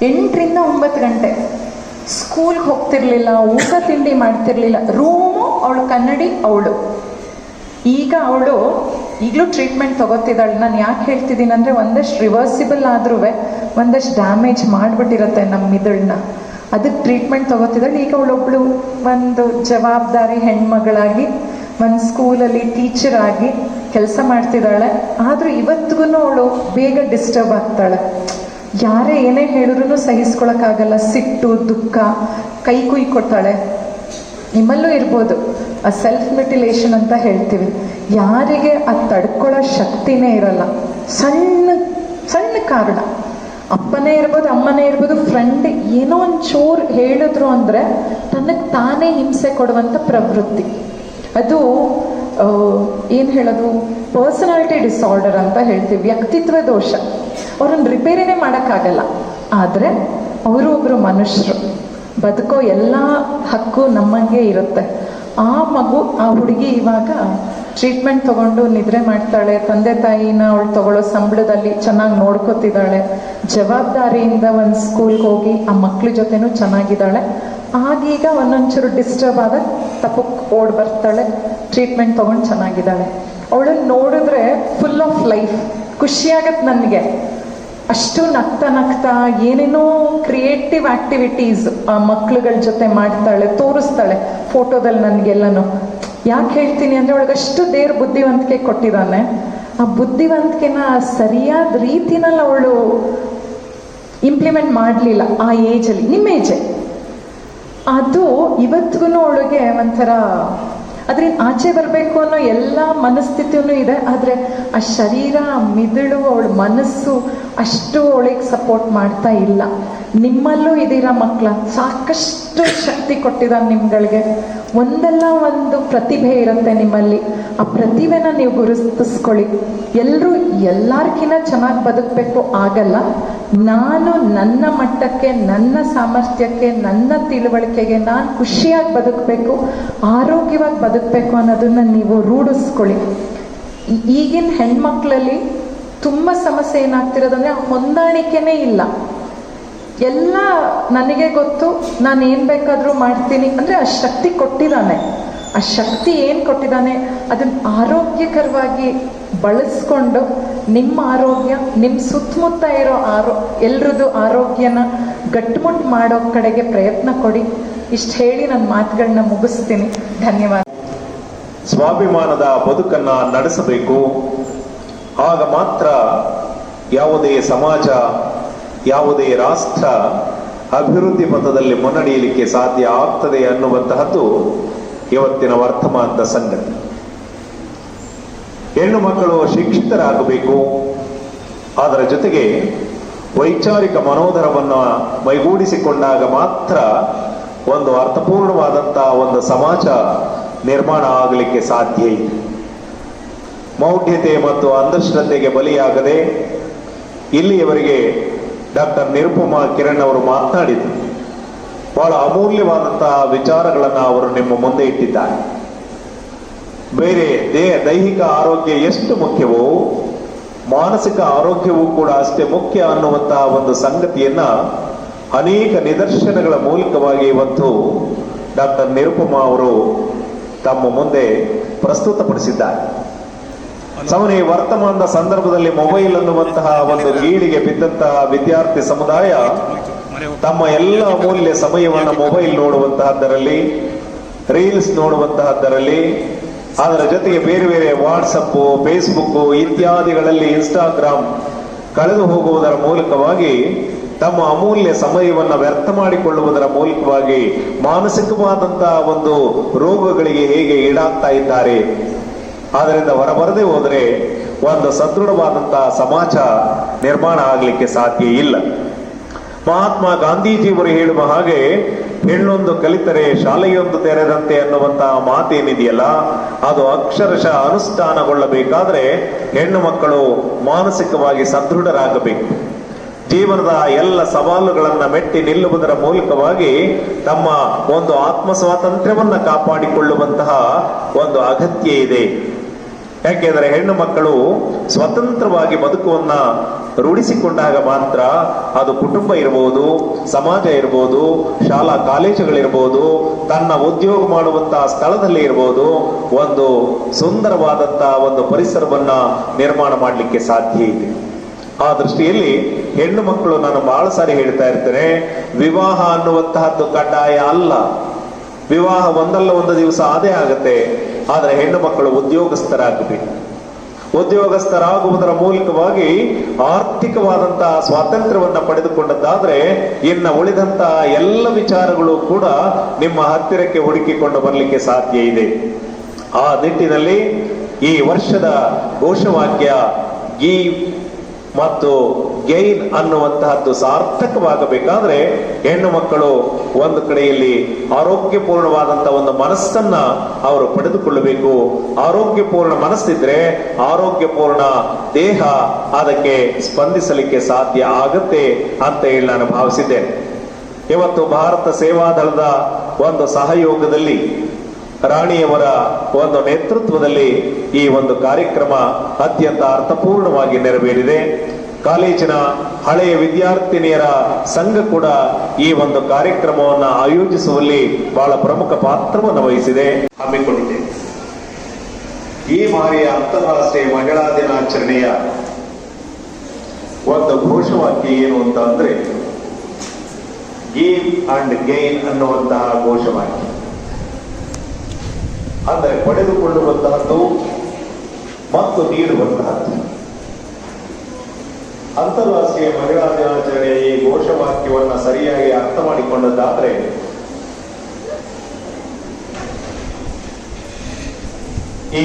8ರಿಂದ 9 ಗಂಟೆ. ಸ್ಕೂಲ್ಗೆ ಹೋಗ್ತಿರ್ಲಿಲ್ಲ, ಊಟ ತಿಂಡಿ ಮಾಡ್ತಿರ್ಲಿಲ್ಲ, ರೂಮು ಅವಳು ಕನ್ನಡಿ ಅವಳು. ಈಗ ಅವಳು ಈಗಲೂ ಟ್ರೀಟ್ಮೆಂಟ್ ತಗೋತಿದ್ದಾಳೆ. ನಾನು ಯಾಕೆ ಹೇಳ್ತಿದ್ದೀನಿ ಅಂದರೆ, ಒಂದಷ್ಟು ರಿವರ್ಸಿಬಲ್ ಆದ್ರೂ ಒಂದಷ್ಟು ಡ್ಯಾಮೇಜ್ ಮಾಡಿಬಿಟ್ಟಿರುತ್ತೆ ನಮ್ಮ ಮಿದುಳನ್ನ. ಅದಕ್ಕೆ ಟ್ರೀಟ್ಮೆಂಟ್ ತಗೋತಿದ್ದಾಳೆ. ಈಗ ಅವಳೊಬ್ಳು ಒಂದು ಜವಾಬ್ದಾರಿ ಹೆಣ್ಮಗಳಾಗಿ ಒಂದು ಸ್ಕೂಲಲ್ಲಿ ಟೀಚರ್ ಆಗಿ ಕೆಲಸ ಮಾಡ್ತಿದ್ದಾಳೆ. ಆದರೂ ಇವತ್ತಿಗೂ ಅವಳು ಬೇಗ ಡಿಸ್ಟರ್ಬ್ ಆಗ್ತಾಳೆ. ಯಾರೇ ಏನೇ ಹೇಳಿದ್ರು ಸಹಿಸ್ಕೊಳಕ್ಕಾಗಲ್ಲ. ಸಿಟ್ಟು, ದುಃಖ, ಕೈ ಕೊಡ್ತಾಳೆ. ನಿಮ್ಮಲ್ಲೂ ಇರ್ಬೋದು, ಆ ಸೆಲ್ಫ್ ಮೆಟಿಲೇಷನ್ ಅಂತ ಹೇಳ್ತೀವಿ. ಯಾರಿಗೆ ಅದು ತಡ್ಕೊಳ್ಳೋ ಶಕ್ತಿನೇ ಇರಲ್ಲ. ಸಣ್ಣ ಸಣ್ಣ ಕಾರಣ, ಅಪ್ಪನೇ ಇರ್ಬೋದು, ಅಮ್ಮನೇ ಇರ್ಬೋದು, ಫ್ರೆಂಡ್ ಏನೋ ಒಂದು ಚೂರು ಹೇಳಿದ್ರು ಅಂದರೆ ತನಗೆ ತಾನೇ ಹಿಂಸೆ ಕೊಡುವಂಥ ಪ್ರವೃತ್ತಿ. ಅದು ಏನು ಹೇಳೋದು, ಪರ್ಸನಾಲಿಟಿ ಡಿಸಾರ್ಡರ್ ಅಂತ ಹೇಳ್ತೀವಿ, ವ್ಯಕ್ತಿತ್ವ ದೋಷ. ಅವ್ರನ್ನ ರಿಪೇರಿನೇ ಮಾಡೋಕ್ಕಾಗಲ್ಲ. ಆದರೆ ಅವರು ಒಬ್ಬರು ಮನುಷ್ಯರು, ಬದುಕೋ ಎಲ್ಲ ಹಕ್ಕು ನಮ್ಮಂಗೆ ಇರುತ್ತೆ. ಆ ಮಗು, ಆ ಹುಡುಗಿ ಇವಾಗ ಟ್ರೀಟ್ಮೆಂಟ್ ತಗೊಂಡು ನಿದ್ರೆ ಮಾಡ್ತಾಳೆ. ತಂದೆ ತಾಯಿನ ಅವಳು ತಗೊಳ್ಳೋ ಸಂಬಳದಲ್ಲಿ ಚೆನ್ನಾಗಿ ನೋಡ್ಕೋತಿದ್ದಾಳೆ. ಜವಾಬ್ದಾರಿಯಿಂದ ಒಂದು ಸ್ಕೂಲ್ಗೆ ಹೋಗಿ ಆ ಮಕ್ಳ ಜೊತೆನೂ ಚೆನ್ನಾಗಿದ್ದಾಳೆ. ಆಗೀಗ ಒಂದೊಂಚೂರು ಡಿಸ್ಟರ್ಬ್ ಆದ ತಪ್ಪಕ್ಕೆ ಓಡ್ ಬರ್ತಾಳೆ. ಟ್ರೀಟ್ಮೆಂಟ್ ತಗೊಂಡು ಚೆನ್ನಾಗಿದ್ದಾಳೆ. ಅವಳನ್ನು ನೋಡಿದ್ರೆ ಫುಲ್ ಆಫ್ ಲೈಫ್, ಖುಷಿಯಾಗತ್ತೆ ನನಗೆ. ಅಷ್ಟು ನಗ್ತಾ ಏನೇನೋ ಕ್ರಿಯೇಟಿವ್ ಆಕ್ಟಿವಿಟೀಸ್ ಆ ಮಕ್ಳುಗಳ ಜೊತೆ ಮಾಡ್ತಾಳೆ, ತೋರಿಸ್ತಾಳೆ ಫೋಟೋದಲ್ಲಿ ನನಗೆಲ್ಲನೂ. ಯಾಕೆ ಹೇಳ್ತೀನಿ ಅಂದರೆ, ಅವಳಿಗಷ್ಟು ದೇವ್ರ ಬುದ್ಧಿವಂತಿಕೆ ಕೊಟ್ಟಿದ್ದಾನೆ. ಆ ಬುದ್ಧಿವಂತಿಕೆನ ಸರಿಯಾದ ರೀತಿನಲ್ಲಿ ಅವಳು ಇಂಪ್ಲಿಮೆಂಟ್ ಮಾಡಲಿಲ್ಲ ಆ ಏಜಲ್ಲಿ. ನಿಮ್ಮ ಏಜೆ ಅದು ಇವತ್ತಿಗೂ ಅವಳಿಗೆ ಒಂಥರ ಅದರಿಂದ ಆಚೆ ಬರಬೇಕು ಅನ್ನೋ ಎಲ್ಲ ಮನಸ್ಥಿತಿಯೂ ಇದೆ. ಆದರೆ ಆ ಶರೀರ, ಮಿದುಳು, ಅವಳ ಮನಸ್ಸು ಅಷ್ಟು ಅವಳಿಗೆ ಸಪೋರ್ಟ್ ಮಾಡ್ತಾ ಇಲ್ಲ. ನಿಮ್ಮಲ್ಲೂ ಇದೀರ ಮಕ್ಕಳ, ಸಾಕಷ್ಟು ಶಕ್ತಿ ಕೊಟ್ಟಿದ್ದಾನೆ ನಿಮ್ಗಳಿಗೆ. ಒಂದಲ್ಲ ಒಂದು ಪ್ರತಿಭೆ ಇರುತ್ತೆ ನಿಮ್ಮಲ್ಲಿ. ಆ ಪ್ರತಿಭೆನ ನೀವು ಗುರುತಿಸ್ಕೊಳ್ಳಿ. ಎಲ್ಲರೂ ಎಲ್ಲಾರ್ಕಿನ್ನ ಚೆನ್ನಾಗಿ ಬದುಕಬೇಕು ಆಗಲ್ಲ. ನಾನು ನನ್ನ ಮಟ್ಟಕ್ಕೆ, ನನ್ನ ಸಾಮರ್ಥ್ಯಕ್ಕೆ, ನನ್ನ ತಿಳುವಳಿಕೆಗೆ ನಾನು ಖುಷಿಯಾಗಿ ಬದುಕಬೇಕು, ಆರೋಗ್ಯವಾಗಿ ಬದುಕಬೇಕು ಅನ್ನೋದನ್ನ ನೀವು ರೂಢಿಸ್ಕೊಳ್ಳಿ. ಈಗಿನ ಹೆಣ್ಮಕ್ಳಲ್ಲಿ ತುಂಬ ಸಮಸ್ಯೆ ಏನಾಗ್ತಿರೋದಂದ್ರೆ, ಹೊಂದಾಣಿಕೆನೇ ಇಲ್ಲ. ಎಲ್ಲ ನನಗೆ ಗೊತ್ತು, ನಾನು ಏನು ಬೇಕಾದರೂ ಮಾಡ್ತೀನಿ ಅಂದರೆ ಆ ಶಕ್ತಿ ಕೊಟ್ಟಿದ್ದಾನೆ. ಆ ಶಕ್ತಿ ಏನು ಕೊಟ್ಟಿದ್ದಾನೆ ಅದನ್ನು ಆರೋಗ್ಯಕರವಾಗಿ ಬಳಸ್ಕೊಂಡು ನಿಮ್ಮ ಆರೋಗ್ಯ, ನಿಮ್ಮ ಸುತ್ತಮುತ್ತ ಇರೋ ಎಲ್ರದ್ದು ಆರೋಗ್ಯನ ಗಟ್ಟುಮುಟ್ಟು ಮಾಡೋ ಕಡೆಗೆ ಪ್ರಯತ್ನ ಕೊಡಿ. ಇಷ್ಟು ಹೇಳಿ ನನ್ನ ಮಾತುಗಳನ್ನ ಮುಗಿಸ್ತೀನಿ. ಧನ್ಯವಾದ. ಸ್ವಾಭಿಮಾನದ ಬದುಕನ್ನ ನಡೆಸಬೇಕು. ಆಗ ಮಾತ್ರ ಯಾವುದೇ ಸಮಾಜ, ಯಾವುದೇ ರಾಷ್ಟ್ರ ಅಭಿವೃದ್ಧಿ ಪಥದಲ್ಲಿ ಮುನ್ನಡೆಯಲಿಕ್ಕೆ ಸಾಧ್ಯ ಆಗ್ತದೆ ಅನ್ನುವಂತಹದ್ದು ಇವತ್ತಿನ ವರ್ತಮಾನದ ಸಂಗತಿ. ಹೆಣ್ಣು ಮಕ್ಕಳು ಶಿಕ್ಷಿತರಾಗಬೇಕು. ಅದರ ಜೊತೆಗೆ ವೈಚಾರಿಕ ಮನೋಧರವನ್ನು ಮೈಗೂಡಿಸಿಕೊಂಡಾಗ ಮಾತ್ರ ಒಂದು ಅರ್ಥಪೂರ್ಣವಾದಂತಹ ಒಂದು ಸಮಾಜ ನಿರ್ಮಾಣ ಆಗಲಿಕ್ಕೆ ಸಾಧ್ಯ ಇದೆ. ಮೌಢ್ಯತೆ ಮತ್ತು ಅಂಧಶ್ರದ್ಧೆಗೆ ಬಲಿಯಾಗದೆ ಇಲ್ಲಿಯವರೆಗೆ ಡಾಕ್ಟರ್ ನಿರುಪಮಾ ಕಿರಣ್ ಅವರು ಮಾತನಾಡಿದರು. ಬಹಳ ಅಮೂಲ್ಯವಾದಂತಹ ವಿಚಾರಗಳನ್ನು ಅವರು ನಿಮ್ಮ ಮುಂದೆ ಇಟ್ಟಿದ್ದಾರೆ. ಬೇರೆ ದೈಹಿಕ ಆರೋಗ್ಯ ಎಷ್ಟು ಮುಖ್ಯವೋ ಮಾನಸಿಕ ಆರೋಗ್ಯವೂ ಕೂಡ ಅಷ್ಟೇ ಮುಖ್ಯ ಅನ್ನುವಂತಹ ಒಂದು ಸಂಗತಿಯನ್ನ ಅನೇಕ ನಿದರ್ಶನಗಳ ಮೂಲಕವಾಗಿ ಇವತ್ತು ಡಾಕ್ಟರ್ ನಿರುಪಮಾ ಅವರು ತಮ್ಮ ಮುಂದೆ ಪ್ರಸ್ತುತಪಡಿಸಿದ್ದಾರೆ. ಸಮಯ ವರ್ತಮಾನದ ಸಂದರ್ಭದಲ್ಲಿ ಮೊಬೈಲ್ ಅನ್ನುವಂತಹ ಒಂದು ಗೀಳಿಗೆ ಬಿದ್ದಂತಹ ವಿದ್ಯಾರ್ಥಿ ಸಮುದಾಯ ತಮ್ಮ ಎಲ್ಲ ಅಮೂಲ್ಯ ಸಮಯವನ್ನು ಮೊಬೈಲ್ ನೋಡುವಂತಹದ್ದರಲ್ಲಿ, ರೀಲ್ಸ್ ನೋಡುವಂತಹದ್ದರಲ್ಲಿ, ಅದರ ಜೊತೆಗೆ ಬೇರೆ ಬೇರೆ ವಾಟ್ಸಪ್, ಫೇಸ್ಬುಕ್ ಇತ್ಯಾದಿಗಳಲ್ಲಿ, ಇನ್ಸ್ಟಾಗ್ರಾಮ್ ಕಳೆದು ಹೋಗುವುದರ ಮೂಲಕವಾಗಿ ತಮ್ಮ ಅಮೂಲ್ಯ ಸಮಯವನ್ನು ವ್ಯರ್ಥ ಮಾಡಿಕೊಳ್ಳುವುದರ ಮೂಲಕವಾಗಿ ಮಾನಸಿಕವಾದಂತಹ ಒಂದು ರೋಗಗಳಿಗೆ ಹೇಗೆ ಈಡಾಗ್ತಾ ಇದ್ದಾರೆ. ಆದ್ದರಿಂದ ಹೊರಬರದೆ ಹೋದರೆ ಒಂದು ಸದೃಢವಾದಂತಹ ಸಮಾಜ ನಿರ್ಮಾಣ ಆಗಲಿಕ್ಕೆ ಸಾಧ್ಯ ಇಲ್ಲ. ಮಹಾತ್ಮ ಗಾಂಧೀಜಿಯವರು ಹೇಳುವ ಹಾಗೆ, ಹೆಣ್ಣೊಂದು ಕಲಿತರೆ ಶಾಲೆಯೊಂದು ತೆರೆದಂತೆ ಅನ್ನುವಂತಹ ಮಾತೇನಿದೆಯಲ್ಲ, ಅದು ಅಕ್ಷರಶಃ ಅನುಷ್ಠಾನಗೊಳ್ಳಬೇಕಾದ್ರೆ ಹೆಣ್ಣು ಮಕ್ಕಳು ಮಾನಸಿಕವಾಗಿ ಸದೃಢರಾಗಬೇಕು. ಜೀವನದ ಎಲ್ಲ ಸವಾಲುಗಳನ್ನ ಮೆಟ್ಟಿ ನಿಲ್ಲುವುದರ ಮೂಲಕವಾಗಿ ತಮ್ಮ ಒಂದು ಆತ್ಮ ಸ್ವಾತಂತ್ರ್ಯವನ್ನ ಕಾಪಾಡಿಕೊಳ್ಳುವಂತಹ ಒಂದು ಅಗತ್ಯ ಇದೆ. ಯಾಕೆಂದ್ರೆ ಹೆಣ್ಣು ಮಕ್ಕಳು ಸ್ವತಂತ್ರವಾಗಿ ಬದುಕುವನ್ನ ರೂಢಿಸಿಕೊಂಡಾಗ ಮಾತ್ರ ಅದು ಕುಟುಂಬ ಇರಬಹುದು, ಸಮಾಜ ಇರಬಹುದು, ಶಾಲಾ ಕಾಲೇಜುಗಳಿರ್ಬೋದು, ತನ್ನ ಉದ್ಯೋಗ ಮಾಡುವಂತಹ ಸ್ಥಳದಲ್ಲಿ ಇರಬಹುದು, ಒಂದು ಸುಂದರವಾದಂತಹ ಒಂದು ಪರಿಸರವನ್ನ ನಿರ್ಮಾಣ ಮಾಡಲಿಕ್ಕೆ ಸಾಧ್ಯ ಇದೆ. ಆ ದೃಷ್ಟಿಯಲ್ಲಿ ಹೆಣ್ಣು ಮಕ್ಕಳು, ನಾನು ಬಹಳ ಸಾರಿ ಹೇಳ್ತಾ ಇರ್ತೇನೆ, ವಿವಾಹ ಅನ್ನುವಂತಹದ್ದು ಕಡ್ಡಾಯ ಅಲ್ಲ. ವಿವಾಹ ಒಂದಲ್ಲ ಒಂದು ದಿವಸ ಆದೇ ಆಗತ್ತೆ. ಆದ್ರೆ ಹೆಣ್ಣು ಮಕ್ಕಳು ಉದ್ಯೋಗಸ್ಥರಾಗಬೇಕು. ಉದ್ಯೋಗಸ್ಥರಾಗುವುದರ ಮೂಲಕವಾಗಿ ಆರ್ಥಿಕವಾದಂತಹ ಸ್ವಾತಂತ್ರ್ಯವನ್ನ ಪಡೆದುಕೊಂಡದ್ದಾದ್ರೆ ಇನ್ನು ಉಳಿದಂತಹ ಎಲ್ಲ ವಿಚಾರಗಳು ಕೂಡ ನಿಮ್ಮ ಹತ್ತಿರಕ್ಕೆ ಹುಡುಕಿಕೊಂಡು ಬರಲಿಕ್ಕೆ ಸಾಧ್ಯ ಇದೆ. ಆ ನಿಟ್ಟಿನಲ್ಲಿ ಈ ವರ್ಷದ ಘೋಷವಾಕ್ಯ ಗೀವ್ ಮತ್ತು ಗೈನ್ ಅನ್ನುವಂತಹದ್ದು ಸಾರ್ಥಕವಾಗಬೇಕಾದ್ರೆ ಹೆಣ್ಣು ಮಕ್ಕಳು ಒಂದು ಕಡೆಯಲ್ಲಿ ಆರೋಗ್ಯಪೂರ್ಣವಾದಂತಹ ಒಂದು ಮನಸ್ಸನ್ನ ಅವರು ಪಡೆದುಕೊಳ್ಳಬೇಕು. ಆರೋಗ್ಯಪೂರ್ಣ ಮನಸ್ಸಿದ್ರೆ ಆರೋಗ್ಯಪೂರ್ಣ ದೇಹ ಅದಕ್ಕೆ ಸ್ಪಂದಿಸಲಿಕ್ಕೆ ಸಾಧ್ಯ ಆಗತ್ತೆ ಅಂತ ಹೇಳಿ ನಾನು ಭಾವಿಸಿದ್ದೇನೆ. ಇವತ್ತು ಭಾರತ ಸೇವಾದಳದ ಒಂದು ಸಹಯೋಗದಲ್ಲಿ, ರಾಣಿಯವರ ಒಂದು ನೇತೃತ್ವದಲ್ಲಿ ಈ ಒಂದು ಕಾರ್ಯಕ್ರಮ ಅತ್ಯಂತ ಅರ್ಥಪೂರ್ಣವಾಗಿ ನೆರವೇರಿದೆ. ಕಾಲೇಜಿನ ಹಳೆಯ ವಿದ್ಯಾರ್ಥಿನಿಯರ ಸಂಘ ಕೂಡ ಈ ಒಂದು ಕಾರ್ಯಕ್ರಮವನ್ನು ಆಯೋಜಿಸುವಲ್ಲಿ ಬಹಳ ಪ್ರಮುಖ ಪಾತ್ರವನ್ನು ವಹಿಸಿದೆ, ಹಮ್ಮಿಕೊಂಡಿದೆ. ಈ ಬಾರಿಯ ಅಂತಾರಾಷ್ಟ್ರೀಯ ಮಹಿಳಾ ದಿನಾಚರಣೆಯ ಒಂದು ಘೋಷವಾಕ್ಯ ಏನು ಅಂತ ಅಂದ್ರೆ ಗಿವ್ ಅಂಡ್ ಗೈನ್ ಅನ್ನುವಂತಹ ಘೋಷವಾಕ್ಯ. ಅಂದರೆ ಪಡೆದುಕೊಳ್ಳುವಂತಹದ್ದು ಮತ್ತು ನೀಡುವಂತಹದ್ದು. ಅಂತಾರಾಷ್ಟ್ರೀಯ ಮಹಿಳಾ ದಿನಾಚರಣೆಯ ಈ ಘೋಷವಾಕ್ಯವನ್ನ ಸರಿಯಾಗಿ ಅರ್ಥ ಮಾಡಿಕೊಂಡದ್ದಾದ್ರೆ ಈ